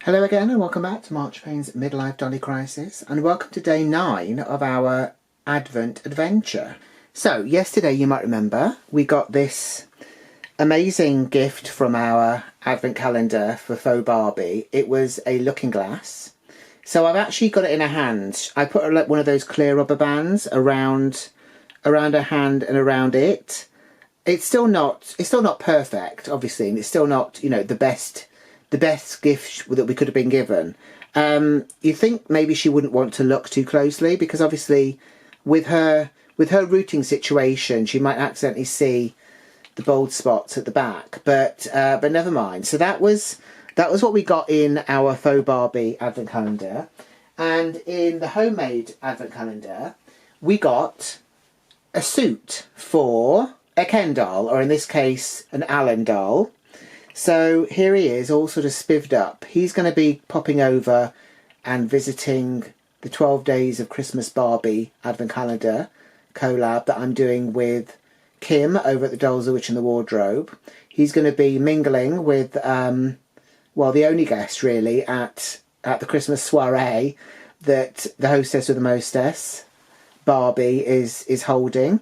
Hello again and welcome back to March Payne's Midlife Dolly Crisis, and welcome to day 9 of our Advent adventure. So yesterday, you might remember, we got this amazing gift from our Advent calendar for Faux-Barbie. It was a looking glass. So I've actually got it in her hand. I put like one of those clear rubber bands around her hand and around it. It's still not perfect, obviously, and it's still not, you know, the best gift that we could have been given. You think maybe she wouldn't want to look too closely because obviously with her rooting situation she might accidentally see the bold spots at the back, but never mind. So that was what we got in our Faux-Barbie Advent calendar, and in the homemade Advent calendar we got a suit for a Ken doll, or in this case an Alan doll. So here he is, all sort of spivved up. He's going to be popping over and visiting the 12 Days of Christmas Barbie Advent Calendar collab that I'm doing with Kim over at the Dolls, the Witch and the Wardrobe. He's going to be mingling with, well, the only guest really at the Christmas soiree that the hostess with the mostess, Barbie, is holding.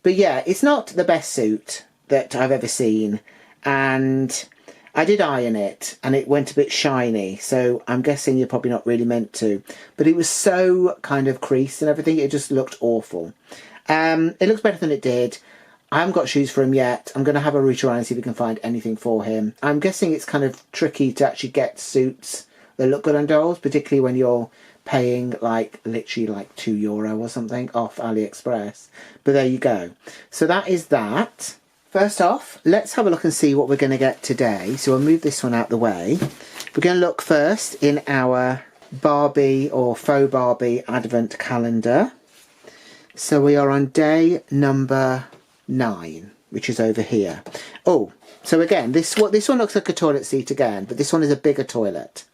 But yeah, it's not the best suit that I've ever seen. And I did iron it and it went a bit shiny, so I'm guessing you're probably not really meant to, but it was so kind of creased and everything, it just looked awful. It looks better than it did. I haven't got shoes for him yet. I'm going to have a root around and see if we can find anything for him. I'm guessing it's kind of tricky to actually get suits that look good on dolls, particularly when you're paying like literally like €2 or something off AliExpress. But there you go. So that is that. First off, let's have a look and see what we're going to get today. So we'll move this one out the way. We're going to look first in our Barbie or Faux-Barbie Advent calendar. So we are on day number 9, which is over here. Oh, so again, this one looks like a toilet seat again, but this one is a bigger toilet,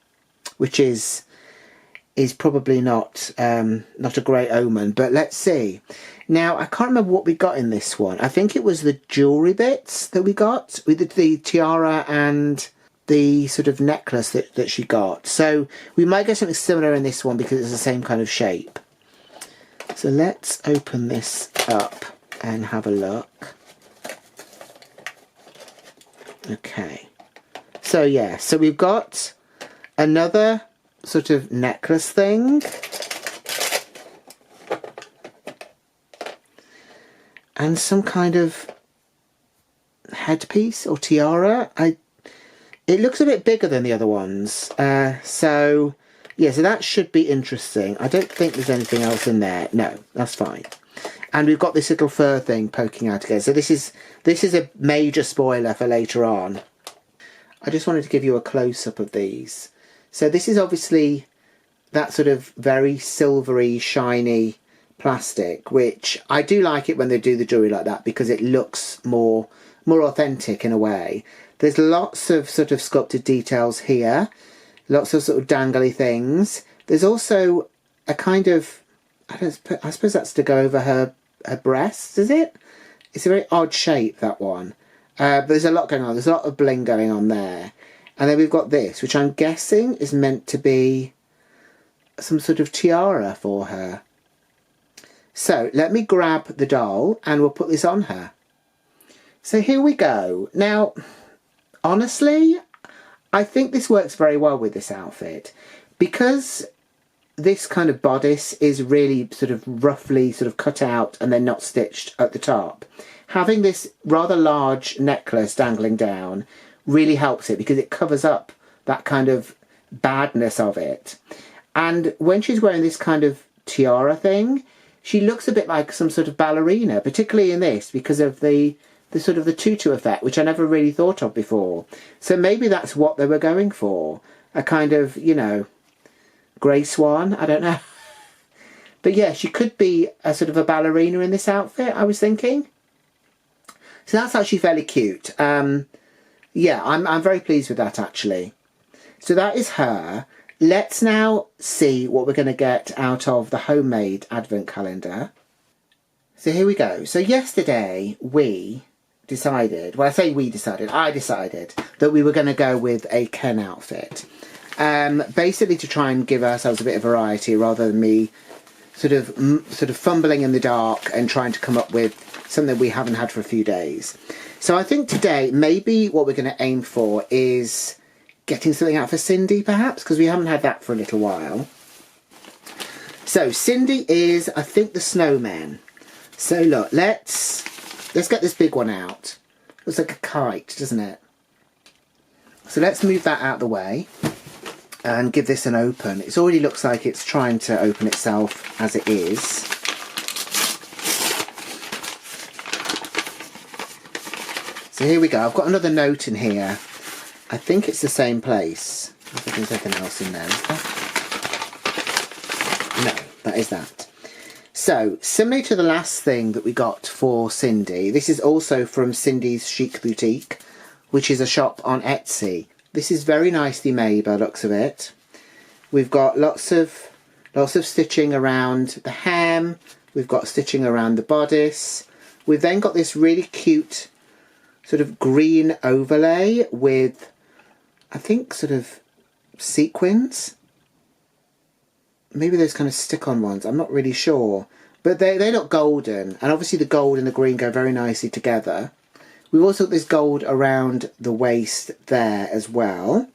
which is probably not a great omen, but let's see. Now, I can't remember what we got in this one. I think it was the jewellery bits that we got, with the tiara and the sort of necklace that she got. So we might get something similar in this one because it's the same kind of shape. So let's open this up and have a look. Okay. So yeah, so we've got another sort of necklace thing. And some kind of headpiece or tiara. It looks a bit bigger than the other ones. So yeah, so that should be interesting. I don't think there's anything else in there. No, that's fine. And we've got this little fur thing poking out again. So this is a major spoiler for later on. I just wanted to give you a close-up of these. So this is obviously that sort of very silvery, shiny plastic, which I do like it when they do the jewellery like that because it looks more authentic in a way. There's lots of sort of sculpted details here, lots of sort of dangly things. There's also a kind of, I suppose that's to go over her breasts, is it? It's a very odd shape, that one. But there's a lot going on. There's a lot of bling going on there. And then we've got this, which I'm guessing is meant to be some sort of tiara for her. So let me grab the doll and we'll put this on her. So here we go. Now, honestly, I think this works very well with this outfit because this kind of bodice is really sort of roughly sort of cut out and then not stitched at the top. Having this rather large necklace dangling down really helps it because it covers up that kind of badness of it. And when she's wearing this kind of tiara thing, she looks a bit like some sort of ballerina, particularly in this because of the sort of the tutu effect, which I never really thought of before. So maybe that's what they were going for. A kind of, you know, grey swan, I don't know. But yeah, she could be a sort of a ballerina in this outfit, I was thinking. So that's actually fairly cute. Yeah, I'm very pleased with that actually. So that is her. Let's now see what we're going to get out of the homemade advent calendar. So here we go. So yesterday we decided, well I say we decided, I decided that we were going to go with a Ken outfit. basically to try and give ourselves a bit of variety rather than me sort of fumbling in the dark and trying to come up with something we haven't had for a few days. So I think today maybe what we're going to aim for is getting something out for Cindy, perhaps, because we haven't had that for a little while. So Cindy is, I think, the snowman. So look, let's get this big one out. Looks like a kite, doesn't it? So let's move that out of the way and give this an open. It already looks like it's trying to open itself as it is. So here we go. I've got another note in here. I think it's the same place. I think there's anything else in there. Is that? No, that is that. So, similar to the last thing that we got for Cindy, this is also from Cindy's Chic Boutique, which is a shop on Etsy. This is very nicely made by the looks of it. We've got lots of stitching around the hem. We've got stitching around the bodice. We've then got this really cute sort of green overlay with, I think, sort of sequins. Maybe those kind of stick-on ones. I'm not really sure. But they look golden. And obviously the gold and the green go very nicely together. We've also got this gold around the waist there as well.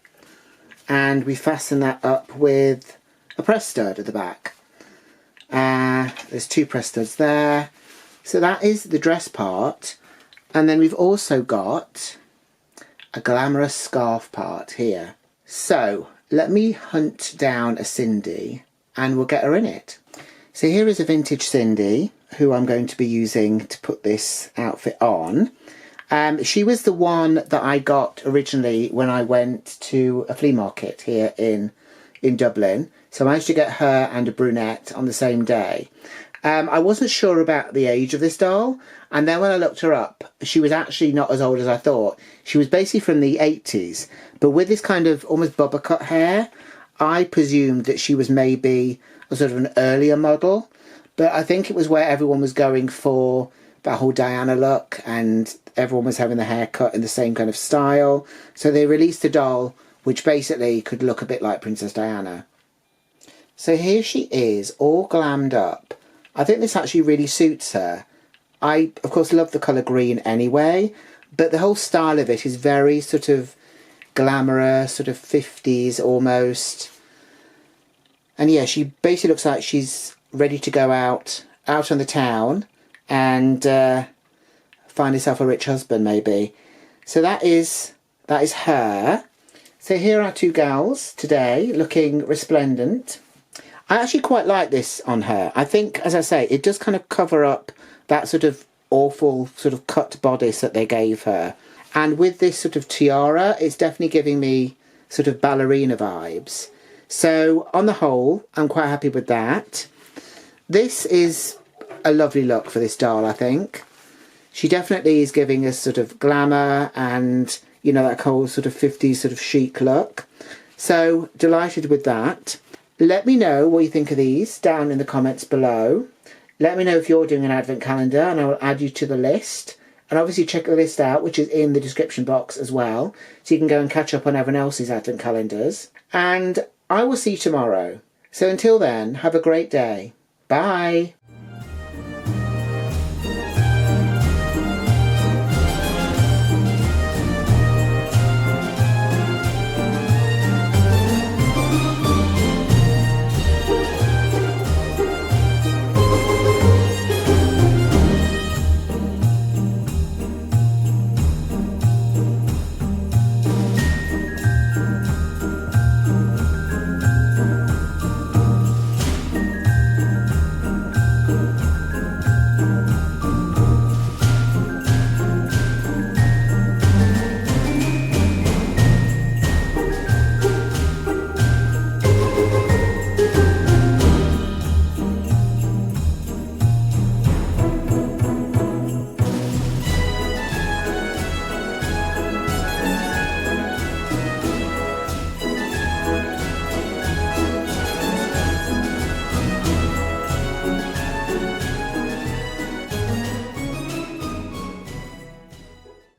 And we fasten that up with a press stud at the back. There's 2 press studs there. So that is the dress part. And then we've also got a glamorous scarf part here. So let me hunt down a Cindy and we'll get her in it. So here is a vintage Cindy who I'm going to be using to put this outfit on. She was the one that I got originally when I went to a flea market here in Dublin. So I managed to get her and a brunette on the same day. I wasn't sure about the age of this doll, and then when I looked her up, she was actually not as old as I thought. She was basically from the 80s, but with this kind of almost bubba cut hair, I presumed that she was maybe a sort of an earlier model, but I think it was where everyone was going for that whole Diana look, and everyone was having the hair cut in the same kind of style, so they released a doll which basically could look a bit like Princess Diana. So here she is, all glammed up. I think this actually really suits her. I, of course, love the colour green anyway, but the whole style of it is very sort of glamorous, sort of 50s almost. And yeah, she basically looks like she's ready to go out on the town and find herself a rich husband, maybe. So that is her. So here are 2 gals today, looking resplendent. I actually quite like this on her. I think, as I say, it does kind of cover up that sort of awful sort of cut bodice that they gave her. And with this sort of tiara, it's definitely giving me sort of ballerina vibes. So, on the whole, I'm quite happy with that. This is a lovely look for this doll, I think. She definitely is giving us sort of glamour and, you know, that whole sort of 50s sort of chic look. So, delighted with that. Let me know what you think of these down in the comments below. Let me know if you're doing an advent calendar and I will add you to the list. And obviously check the list out, which is in the description box as well. So you can go and catch up on everyone else's advent calendars. And I will see you tomorrow. So until then, have a great day. Bye.